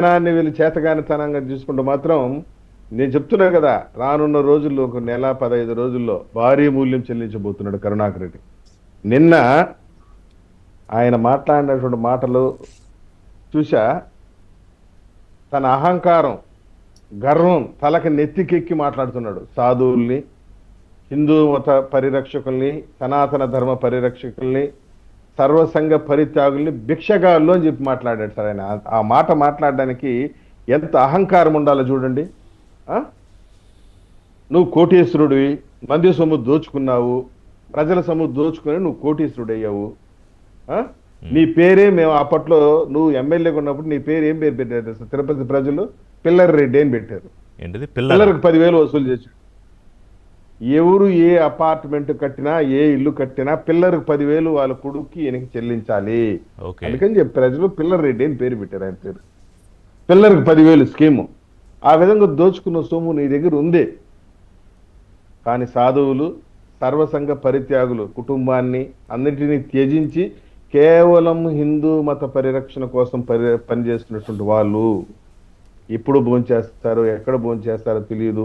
జనాన్ని వీళ్ళు చేతగానితనంగా చూసుకుంటూ మాత్రం నేను చెప్తున్నా కదా, రానున్న రోజుల్లో ఒక నెల 15 రోజుల్లో భారీ మూల్యం చెల్లించబోతున్నాడు కరుణాకర్ రెడ్డి. నిన్న ఆయన మాట్లాడినటువంటి మాటలు చూశా. తన అహంకారం, గర్వం తలకి నెత్తికెక్కి మాట్లాడుతున్నాడు. సాధువుల్ని, హిందూ మత పరిరక్షకుల్ని, సనాతన ధర్మ పరిరక్షకుల్ని, సర్వసంగ పరిత్యాగుల్ని భిక్షగాళ్ళు అని చెప్పి మాట్లాడాడు సార్ ఆయన. ఆ మాట మాట్లాడడానికి ఎంత అహంకారం ఉండాలో చూడండి. నువ్వు కోటీశ్వరుడివి, మంది సొమ్ము దోచుకున్నావు, ప్రజల సొమ్ము దోచుకుని నువ్వు కోటీశ్వరుడు అయ్యావు. నీ పేరే మేము అప్పట్లో నువ్వు ఎమ్మెల్యేగా ఉన్నప్పుడు నీ పేరు ఏం పేరు పెట్టారు? తిరుపతి ప్రజలు పిల్లర్ రెడ్డి అని పెట్టారు. పిల్లర్కి 10,000 వసూలు చేశాడు. ఎవరు ఏ అపార్ట్మెంట్ కట్టినా, ఏ ఇల్లు కట్టినా పిల్లర్కి 10,000 వాళ్ళ కొడుక్కి ఈయనకి చెల్లించాలి. అందుకని చెప్పి ప్రజలు పిల్లర్ రెడ్డి అని పేరు పెట్టారు. ఆయన పేరు పిల్లర్కి 10,000 స్కీము. ఆ విధంగా దోచుకున్న సొమ్ము నీ దగ్గర ఉంది. కానీ సాధువులు, సర్వసంగ పరిత్యాగులు కుటుంబాన్ని అన్నిటినీ త్యజించి కేవలం హిందూ మత పరిరక్షణ కోసం పనిచేస్తున్నటువంటి వాళ్ళు ఎప్పుడు భోంచేస్తారో, ఎక్కడ భోంచేస్తారో తెలియదు.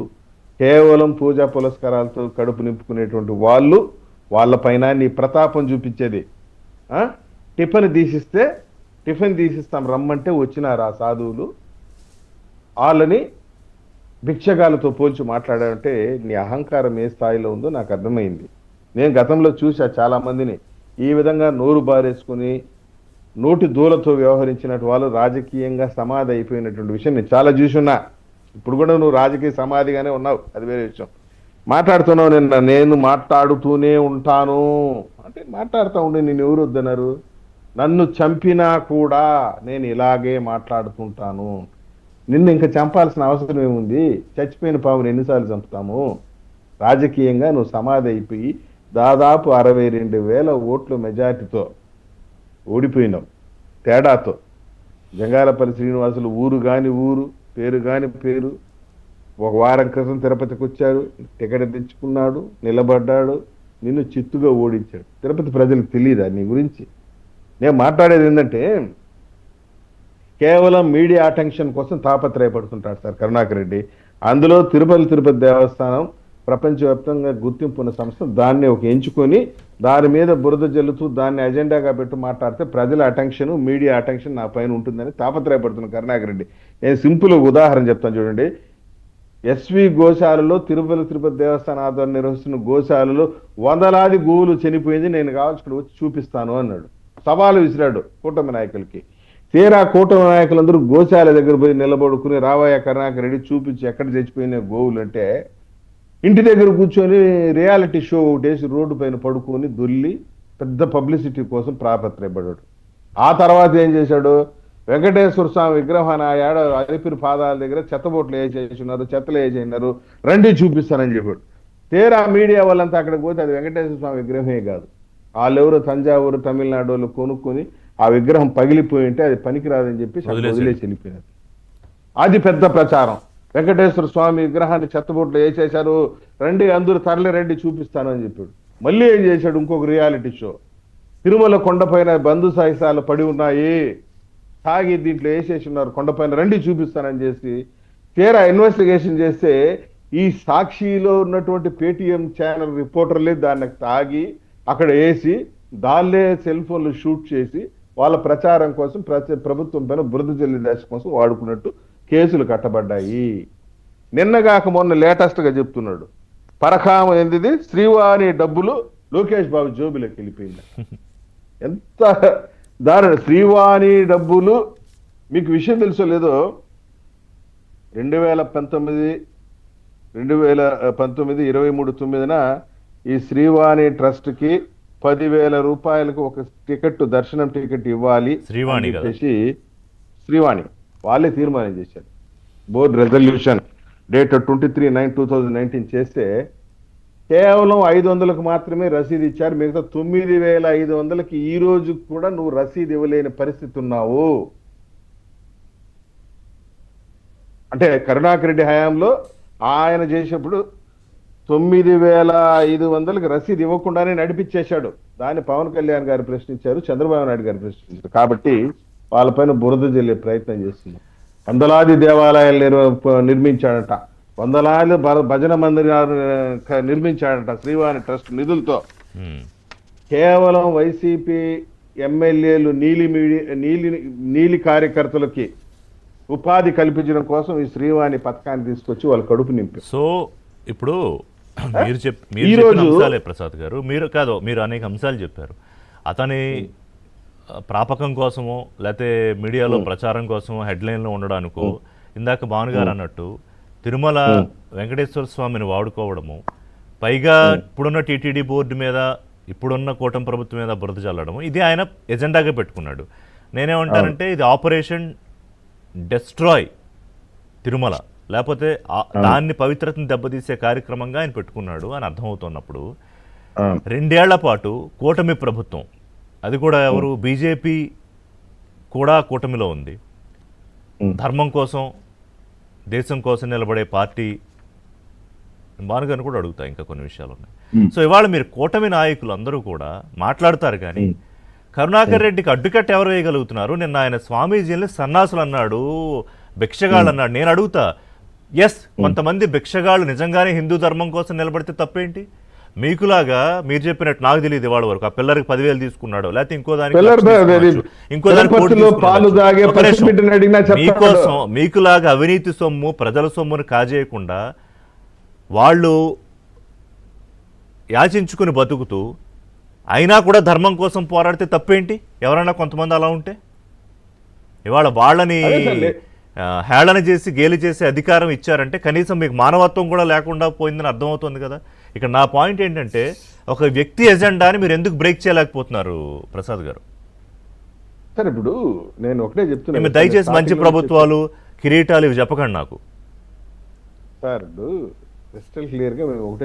కేవలం పూజా పురస్కారాలతో కడుపు నింపుకునేటువంటి వాళ్ళు, వాళ్ళపైన నీ ప్రతాపం చూపించేది. టిఫిన్ తీసిస్తాం రమ్మంటే వచ్చినారు ఆ సాధువులు. వాళ్ళని భిక్షగాలతో పోల్చి మాట్లాడాలంటే నీ అహంకారం ఏ స్థాయిలో ఉందో నాకు అర్థమైంది. నేను గతంలో చూసా చాలా మందిని ఈ విధంగా నోరు బారేసుకుని నోటి దూలతో వ్యవహరించినట్టు వాళ్ళు రాజకీయంగా సమాధి అయిపోయినటువంటి విషయం నేను చాలా చూసున్నా. ఇప్పుడు కూడా నువ్వు రాజకీయ సమాధిగానే ఉన్నావు, అది వేరే విషయం. మాట్లాడుతున్నావు. నేను మాట్లాడుతూనే ఉంటాను అంటే మాట్లాడుతూ ఉండి నేను ఎవరు వద్దన్నారు? నన్ను చంపినా కూడా నేను ఇలాగే మాట్లాడుతుంటాను. నిన్ను ఇంకా చంపాల్సిన అవసరం ఏముంది? చచ్చిపోయిన పాముని ఎన్నిసార్లు చంపుతాము? రాజకీయంగా నువ్వు సమాధి అయిపోయి దాదాపు 62,000 ఓట్ల మెజార్టీతో ఓడిపోయినావు. తేడాతో. జంగాలపల్లి శ్రీనివాసులు ఊరు కాని ఊరు, పేరు కాని పేరు. ఒక వారం క్రితం తిరుపతికి వచ్చాడు, టికెట్ తెచ్చుకున్నాడు, నిలబడ్డాడు, నిన్ను చిత్తుగా ఓడించాడు. తిరుపతి ప్రజలకు తెలియదా నీ గురించి? నేను మాట్లాడేది ఏంటంటే కేవలం మీడియా అటెన్షన్ కోసం తాపత్రయపడుతుంటాడు సార్ కరుణాకర్ రెడ్డి. అందులో తిరుపతి దేవస్థానం ప్రపంచవ్యాప్తంగా గుర్తింపు ఉన్న సంస్థ. దాన్ని ఒక ఎంచుకొని దాని మీద బురద జల్లుతూ దాన్ని అజెండాగా పెట్టి మాట్లాడితే ప్రజల అటెన్షన్, మీడియా అటెన్షన్ నా పైన ఉంటుందని తాపత్రయపడుతున్న కరుణాకర్ రెడ్డి. నేను సింపుల్ ఉదాహరణ చెప్తాను చూడండి. ఎస్వి గోశాలలో తిరుపతి దేవస్థానం ఆధ్వర్యం నిర్వహిస్తున్న గోశాలలో వందలాది గోవులు చనిపోయింది, నేను కావాల్సిన వచ్చి చూపిస్తాను అన్నాడు. సవాలు విసిరాడు కూటమి నాయకులకి. తీరా కూటమి నాయకులందరూ గోశాల దగ్గర పోయి నిలబడుకుని రావయ్య కరుణాకర్ రెడ్డి చూపించి ఎక్కడ చచ్చిపోయిన గోవులు అంటే, ఇంటి దగ్గర కూర్చొని రియాలిటీ షో ఒకటేసి రోడ్డు పైన పడుకొని దొల్లి పెద్ద పబ్లిసిటీ కోసం ప్రాపత్రయపడ్డాడు. ఆ తర్వాత ఏం చేశాడు? వెంకటేశ్వర స్వామి విగ్రహాన్ని అలిపిరి పాదాల దగ్గర చెత్తబోట్లు వేసేసినారు, చెత్తలు వేసేసినారు, రండి చూపిస్తానని చెప్పాడు. తీరా మీడియా వాళ్ళంతా అక్కడికి పోతే అది వెంకటేశ్వర స్వామి విగ్రహమే కాదు. వాళ్ళెవరో తంజావూరు, తమిళనాడు వాళ్ళు కొనుక్కొని ఆ విగ్రహం పగిలిపోయి ఉంటే అది పనికిరాదని చెప్పి వదిలేసి వెళ్ళిపోయినారు. అది పెద్ద ప్రచారం. వెంకటేశ్వర స్వామి విగ్రహాన్ని చెత్తబొట్లు వేసేశారు, రండి అందరూ తరలి రండి చూపిస్తాను అని చెప్పాడు. మళ్ళీ ఏం చేశాడు? ఇంకొక రియాలిటీ షో. తిరుమల కొండపైన బంధు సాయిసాలు పడి ఉన్నాయి, తాగి దీంట్లో వేసేసి ఉన్నారు కొండపైన, రండి చూపిస్తానని చేసి తీరా ఇన్వెస్టిగేషన్ చేస్తే ఈ సాక్షిలో ఉన్నటువంటి పేటీఎం ఛానల్ రిపోర్టర్లే దాన్ని తాగి అక్కడ వేసి దాన్నే సెల్ ఫోన్లు షూట్ చేసి వాళ్ళ ప్రచారం కోసం ప్రభుత్వం పైన బురద జల్లి దశ కోసం వాడుకున్నట్టు కేసులు కట్టబడ్డాయి. నిన్నగాక మొన్న లేటెస్ట్ గా చెప్తున్నాడు, పరకామ ఏంది శ్రీవాణి డబ్బులు లోకేష్ బాబు జోబులోకి వెళ్ళిపోయింది. ఎంత దారుణ! శ్రీవాణి డబ్బులు మీకు విషయం తెలుసో లేదో, 2019 23/9 ఈ శ్రీవాణి ట్రస్ట్ కి 10,000 రూపాయలకు ఒక టికెట్, దర్శనం టికెట్ ఇవ్వాలి అని చెప్పేసి శ్రీవాణి వాళ్ళే తీర్మానం చేశారు. బోర్డు రెజల్యూషన్ డేట్ 23/9/2019 చేస్తే కేవలం 500కు మాత్రమే రసీదు ఇచ్చారు. మిగతా 9,500కి ఈ రోజు కూడా నువ్వు రసీదు ఇవ్వలేని పరిస్థితి ఉన్నావు. అంటే కరుణాకర్ రెడ్డి హయాంలో ఆయన చేసేప్పుడు 9,500కి రసీదు ఇవ్వకుండానే నడిపించేశాడు. దాన్ని పవన్ కళ్యాణ్ గారు ప్రశ్నించారు, చంద్రబాబు నాయుడు గారు ప్రశ్నించారు. కాబట్టి వాళ్ళపైన బురద జల్లే ప్రయత్నం చేస్తున్నారు. వందలాది దేవాలయాలు నిర్మించాడట, వందలాది భజన మందిరాలు నిర్మించాడట శ్రీవాణి ట్రస్ట్ నిధులతో. ఉమ్. కేవలం వైసీపీ ఎమ్మెల్యేలు నీలి కార్యకర్తలకి ఉపాధి కల్పించడం కోసం ఈ శ్రీవాణి పథకాన్ని తీసుకొచ్చి వాళ్ళ కడుపు నింపి. సో ఇప్పుడు మీరు చెప్పిన ఈరోజు అంశాలే ప్రసాద్ గారు, మీరు అనేక అంశాలు చెప్పారు. అతని ప్రాపకం కోసమో లేకపోతే మీడియాలో ప్రచారం కోసమో హెడ్లైన్లో ఉండడానికో, ఇందాక భాను గారు అన్నట్టు తిరుమల వెంకటేశ్వర స్వామిని వాడుకోవడము, పైగా ఇప్పుడున్న టీటీడీ బోర్డు మీద, ఇప్పుడున్న కూటమి ప్రభుత్వం మీద బురద చల్లడము, ఇది ఆయన ఎజెండాగా పెట్టుకున్నాడు. నేనేమంటానంటే ఇది ఆపరేషన్ డెస్ట్రాయ్ తిరుమల, లేకపోతే దాన్ని పవిత్రతను దెబ్బతీసే కార్యక్రమంగా ఆయన పెట్టుకున్నాడు అని అర్థమవుతున్నప్పుడు 2 ఏళ్ల పాటు కూటమి ప్రభుత్వం, అది కూడా ఎవరు, బీజేపీ కూడా కూటమిలో ఉంది, ధర్మం కోసం దేశం కోసం నిలబడే పార్టీ, భానుగారిని కూడా అడుగుతా, ఇంకా కొన్ని విషయాలు ఉన్నాయి. సో ఇవాళ మీరు కూటమి నాయకులు అందరూ కూడా మాట్లాడతారు, కానీ కరుణాకర్ రెడ్డికి అడ్డుకట్ట ఎవరు వేయగలుగుతున్నారు? నిన్న ఆయన స్వామీజీని సన్నాసులు అన్నాడు, భిక్షగాళ్ళు అన్నాడు. నేను అడుగుతా, ఎస్, కొంతమంది భిక్షగాళ్ళు నిజంగానే హిందూ ధర్మం కోసం నిలబడితే తప్పేంటి? మీకులాగా మీరు చెప్పినట్టు నాకు తెలియదు ఇవాళ వరకు ఆ పిల్లరికి 10,000 తీసుకున్నాడు, లేకపోతే ఇంకో దానికి మీకులాగా అవినీతి సొమ్ము ప్రజల సొమ్మును కాజేయకుండా వాళ్ళు యాచించుకుని బతుకుతూ అయినా కూడా ధర్మం కోసం పోరాడితే తప్పేంటి? ఎవరైనా కొంతమంది అలా ఉంటే ఇవాళ వాళ్ళని హేళన చేసి గేలి చేసే అధికారం ఇచ్చారంటే కనీసం మీకు మానవత్వం కూడా లేకుండా పోయిందని అర్థమవుతుంది కదా. ఇక్కడ నా పాయింట్ ఏంటంటే, ఒక వ్యక్తి ఎజెండాని మీరు ఎందుకు బ్రేక్ చేయలేకపోతున్నారు ప్రసాద్ గారు? సార్ ఇప్పుడు నేను ఒకటే చెప్తున్నాను, దయచేసి మంచి ప్రభుత్వాలు, కిరీటాలు ఇవి చెప్పకండి నాకు సార్. ఇప్పుడు క్రిస్టల్ క్లియర్ గా మేము ఒకటే